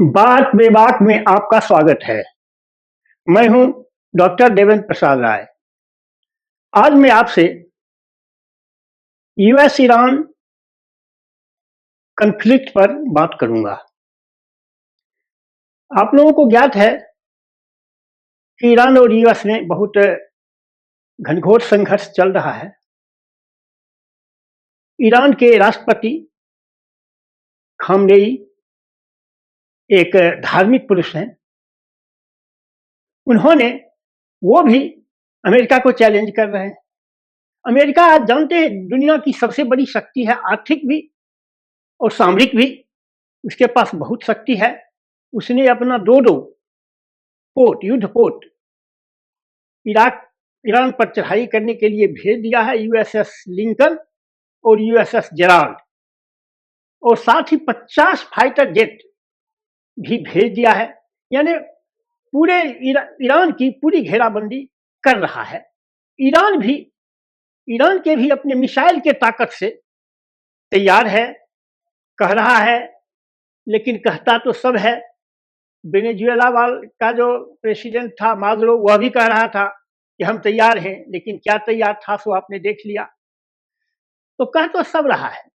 बात बेबाक में आपका स्वागत है। मैं हूं डॉक्टर देवेंद्र प्रसाद राय। आज मैं आपसे यूएस ईरान कॉन्फ्लिक्ट पर बात करूंगा। आप लोगों को ज्ञात है कि ईरान और यूएस में बहुत घनघोर संघर्ष चल रहा है। ईरान के राष्ट्रपति खामनेई एक धार्मिक पुरुष हैं। उन्होंने वो भी अमेरिका को चैलेंज कर रहे हैं। अमेरिका आज जानते हैं दुनिया की सबसे बड़ी शक्ति है, आर्थिक भी और सामरिक भी। उसके पास बहुत शक्ति है। उसने अपना दो पोत युद्ध पोत इराक ईरान पर चढ़ाई करने के लिए भेज दिया है, यूएसएस लिंकन और यूएसएस जेराल्ड, और साथ ही 50 फाइटर जेट भी भेज दिया है। यानी पूरे ईरान की पूरी घेराबंदी कर रहा है। ईरान के भी अपने मिसाइल के ताकत से तैयार है, कह रहा है, लेकिन कहता तो सब है। वेनेजुएला का जो प्रेसिडेंट था मादुरो, वह भी कह रहा था कि हम तैयार हैं, लेकिन क्या तैयार था सो आपने देख लिया। तो कह तो सब रहा है।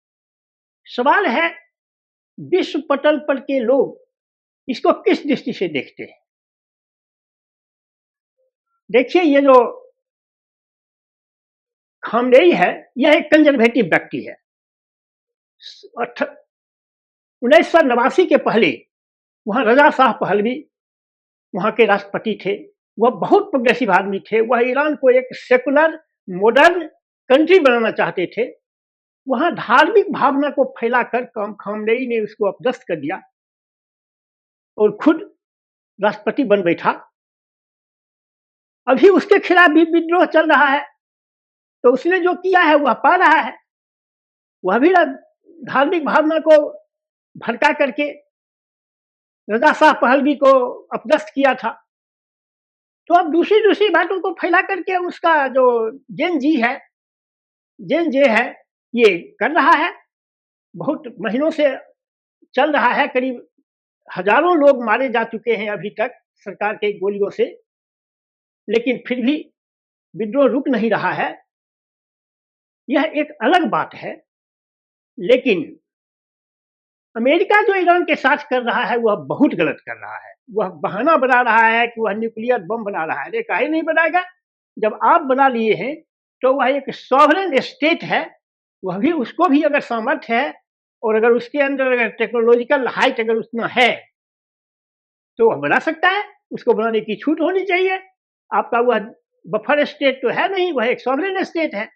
सवाल है विश्व पटल पर के लोग इसको किस दृष्टि से देखते हैं। देखिए, ये जो खामनेई है, यह एक कंजर्वेटिव व्यक्ति है। 1989 के पहले वहां रजा शाह पहलवी वहां के राष्ट्रपति थे। वह बहुत प्रोग्रेसिव आदमी थे। वह ईरान को एक सेकुलर मॉडर्न कंट्री बनाना चाहते थे। वहां धार्मिक भावना को फैलाकर खामनेई ने उसको अपदस्थ कर दिया और खुद राष्ट्रपति बन बैठा। अभी उसके खिलाफ भी विद्रोह चल रहा है। तो उसने जो किया है वह पा रहा है। वह भी धार्मिक भावना को भड़का करके रजा शाह पहलवी को अपदस्थ किया था। तो अब दूसरी बातों को फैला करके उसका जो जेन जे है, ये कर रहा है। बहुत महीनों से चल रहा है। करीब हजारों लोग मारे जा चुके हैं अभी तक सरकार के गोलियों से, लेकिन फिर भी विद्रोह रुक नहीं रहा है। यह एक अलग बात है। लेकिन अमेरिका जो ईरान के साथ कर रहा है वह बहुत गलत कर रहा है। वह बहाना बना रहा है कि वह न्यूक्लियर बम बना रहा है। अरे काहे नहीं बनाएगा? जब आप बना लिए हैं तो वह एक सॉवरेन स्टेट है। वह भी, उसको भी अगर सामर्थ्य है और अगर उसके अंदर अगर टेक्नोलॉजिकल हाइट अगर उतना है तो वह बना सकता है। उसको बनाने की छूट होनी चाहिए। आपका वह बफर स्टेट तो है नहीं, वह एक सॉवरेन स्टेट है।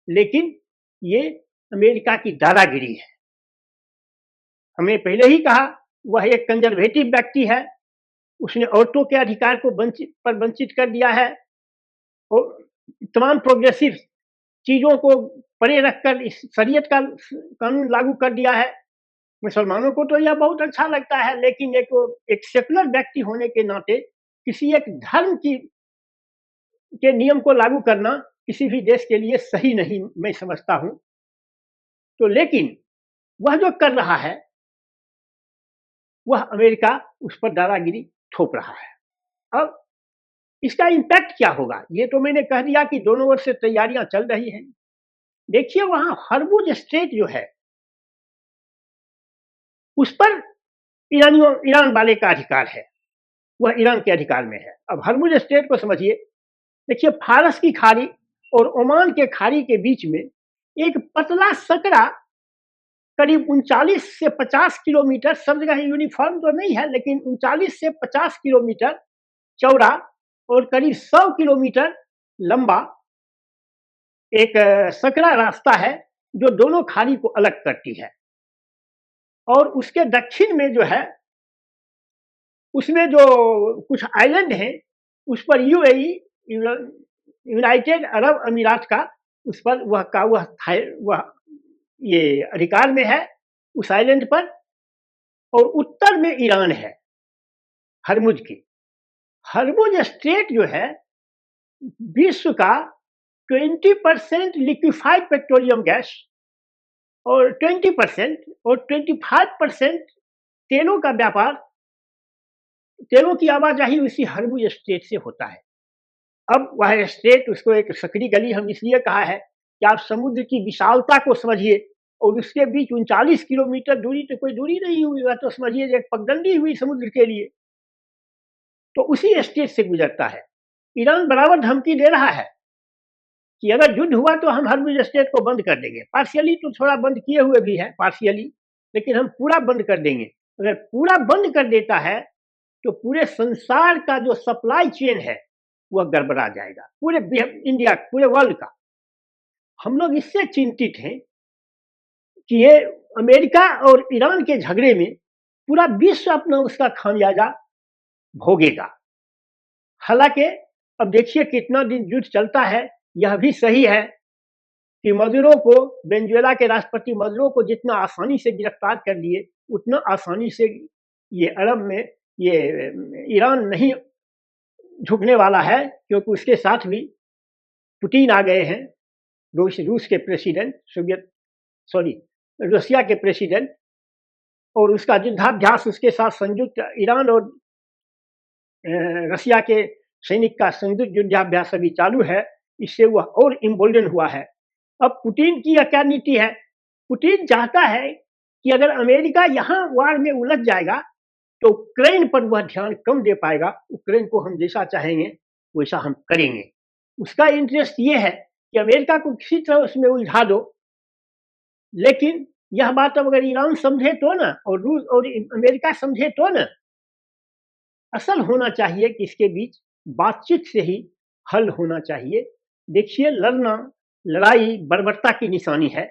लेकिन ये अमेरिका की दादागिरी है। हमने पहले ही कहा वह एक कंजर्वेटिव व्यक्ति है। उसने औरतों के अधिकार को वंचित कर दिया है और तमाम प्रोग्रेसिव चीजों को परे रखकर इस शरीयत का कानून लागू कर दिया है। मुसलमानों को तो यह बहुत अच्छा लगता है, लेकिन एक सेकुलर व्यक्ति होने के नाते किसी एक धर्म के नियम को लागू करना किसी भी देश के लिए सही नहीं, मैं समझता हूं। तो लेकिन वह जो कर रहा है वह अमेरिका उस पर दादागिरी थोप रहा है। अब इसका इम्पैक्ट क्या होगा? ये तो मैंने कह दिया कि दोनों ओर से तैयारियां चल रही हैं। देखिए, वहां हरमुज स्ट्रेट जो है उस पर ईरान वाले का अधिकार है। वह ईरान के अधिकार में है। अब हरमुज स्ट्रेट को समझिए। देखिए, फारस की खाड़ी और ओमान के खाड़ी के बीच में एक पतला सकरा करीब 39 से 50 किलोमीटर, सब जगह यूनिफॉर्म तो नहीं है, लेकिन 39 से 50 किलोमीटर चौड़ा और करीब 100 किलोमीटर लंबा एक सकरा रास्ता है जो दोनों खाड़ी को अलग करती है। और उसके दक्षिण में जो है उसमें जो कुछ आइलैंड हैं उस पर यूएई, यूनाइटेड अरब अमीरात का उस पर वह ये अधिकार में है उस आइलैंड पर। और उत्तर में ईरान है हरमुज की। हरमुज स्ट्रेट जो है विश्व का 20% लिक्विफाइड पेट्रोलियम गैस और 20% और 25% तेलों का व्यापार, तेलों की आवाजाही उसी हर्मुज स्ट्रेट से होता है। अब वह स्ट्रेट, उसको एक सकरी गली हम इसलिए कहा है कि आप समुद्र की विशालता को समझिए, और उसके बीच 39 किलोमीटर दूरी तो कोई दूरी नहीं हुई, वह तो समझिए एक पगडंडी हुई समुद्र के लिए। तो उसी स्ट्रेट से गुजरता है। ईरान बराबर धमकी दे रहा है कि अगर युद्ध हुआ तो हम हर्मुज स्ट्रेट को बंद कर देंगे। पार्शियली तो थोड़ा बंद किए हुए भी है, पार्शियली, लेकिन हम पूरा बंद कर देंगे। अगर पूरा बंद कर देता है तो पूरे संसार का जो सप्लाई चेन है वह गड़बड़ा जाएगा, पूरे इंडिया, पूरे वर्ल्ड का। हम लोग इससे चिंतित हैं कि ये अमेरिका और ईरान के झगड़े में पूरा विश्व अपना उसका खामियाजा भोगेगा। हालांकि अब देखिए कितना दिन युद्ध चलता है। यह भी सही है कि मदुरो को, वेनेजुएला के राष्ट्रपति मदुरो को जितना आसानी से गिरफ्तार कर लिए, उतना आसानी से ये अरब में ये ईरान नहीं झुकने वाला है, क्योंकि उसके साथ भी पुतिन आ गए हैं, रूस के प्रेसिडेंट, रशिया के प्रेसिडेंट, और उसका युद्धाभ्यास उसके साथ संयुक्त ईरान और रशिया के सैनिक का संयुक्त युद्धाभ्यास अभी चालू है। इससे वह और इम्बोल्डन हुआ है। अब पुतिन की क्या नीति है? पुतिन चाहता है कि अगर अमेरिका यहाँ वार में उलझ जाएगा तो यूक्रेन पर वह ध्यान कम दे पाएगा। यूक्रेन को हम जैसा चाहेंगे वैसा हम करेंगे। उसका इंटरेस्ट ये है कि अमेरिका को किसी तरह उसमें उलझा दो, लेकिन यह बात अब अगर ईरान समझे तो ना, और रूस और अमेरिका समझे तो ना। असल होना चाहिए कि इसके बीच बातचीत से ही हल होना चाहिए। देखिए, लड़ाई बर्बरता की निशानी है।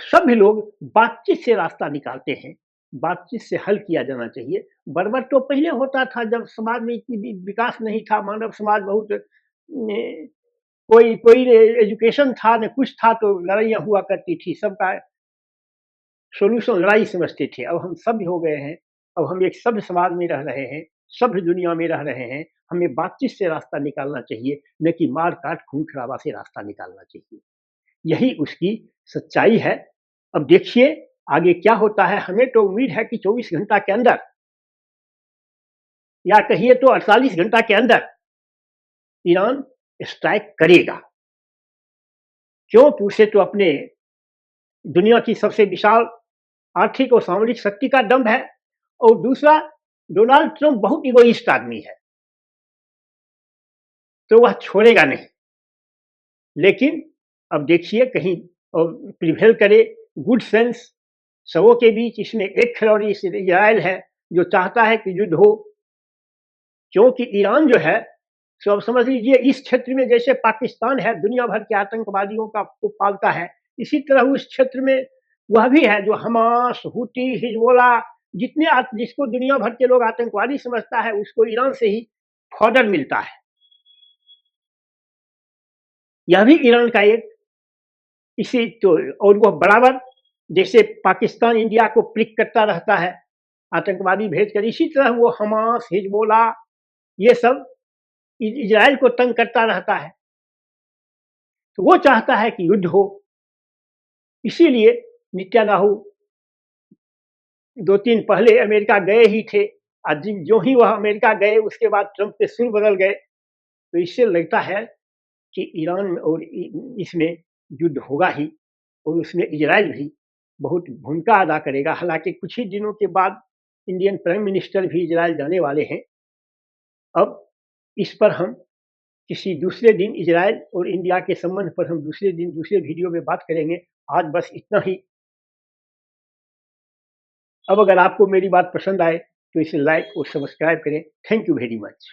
सभी लोग बातचीत से रास्ता निकालते हैं, बातचीत से हल किया जाना चाहिए। बर्बर तो पहले होता था जब समाज में इतनी विकास नहीं था, मानव समाज बहुत कोई एजुकेशन था न कुछ था, तो लड़ाइयाँ हुआ करती थी, सबका सोल्यूशन लड़ाई समझते थे। अब हम सभ्य हो गए हैं, अब हम एक सभ्य समाज में रह रहे हैं, सभ्य दुनिया में रह रहे हैं। हमें बातचीत से रास्ता निकालना चाहिए, न कि मार काट खून खराबा से रास्ता निकालना चाहिए। यही उसकी सच्चाई है। अब देखिए आगे क्या होता है। हमें तो उम्मीद है कि 24 घंटा के अंदर, या कहिए तो 48 घंटा के अंदर ईरान स्ट्राइक करेगा, क्योंकि उसे तो अपने दुनिया की सबसे विशाल आर्थिक और सामरिक शक्ति का दम है, और दूसरा, डोनाल्ड ट्रंप बहुत इगोइस्ट आदमी है, तो वह छोड़ेगा नहीं। लेकिन अब देखिए कहीं और प्रिवेल करे गुड सेंस सबों के बीच। इसमें एक खिलाड़ी इजराइल है जो चाहता है कि युद्ध हो, क्योंकि ईरान जो है, सो अब समझ लीजिए इस क्षेत्र में जैसे पाकिस्तान है दुनिया भर के आतंकवादियों का को पालता है, इसी तरह उस क्षेत्र में वह भी है जो हमास, हुती, हिजबुल्ला, जिसको दुनिया भर के लोग आतंकवादी समझता है, उसको ईरान से ही फॉर्डर मिलता है। यह भी ईरान का एक इसी तो, और वह बराबर जैसे पाकिस्तान इंडिया को प्लिक करता रहता है आतंकवादी भेजकर, इसी तरह वो हमास, हिजबुल्ला, ये सब इजराइल को तंग करता रहता है। तो वो चाहता है कि युद्ध हो। इसीलिए नेतन्याहू 2-3 पहले अमेरिका गए ही थे। आज जो ही वह अमेरिका गए उसके बाद ट्रंप के सुर बदल गए। तो इससे लगता है कि ईरान में और इसमें युद्ध होगा ही, और उसमें इजराइल भी बहुत भूमिका अदा करेगा। हालांकि कुछ ही दिनों के बाद इंडियन प्राइम मिनिस्टर भी इजराइल जाने वाले हैं। अब इस पर हम किसी दूसरे दिन, इजराइल और इंडिया के संबंध पर हम दूसरे दिन दूसरे वीडियो में बात करेंगे। आज बस इतना ही। अब अगर आपको मेरी बात पसंद आए तो इसे लाइक और सब्सक्राइब करें। Thank you very much.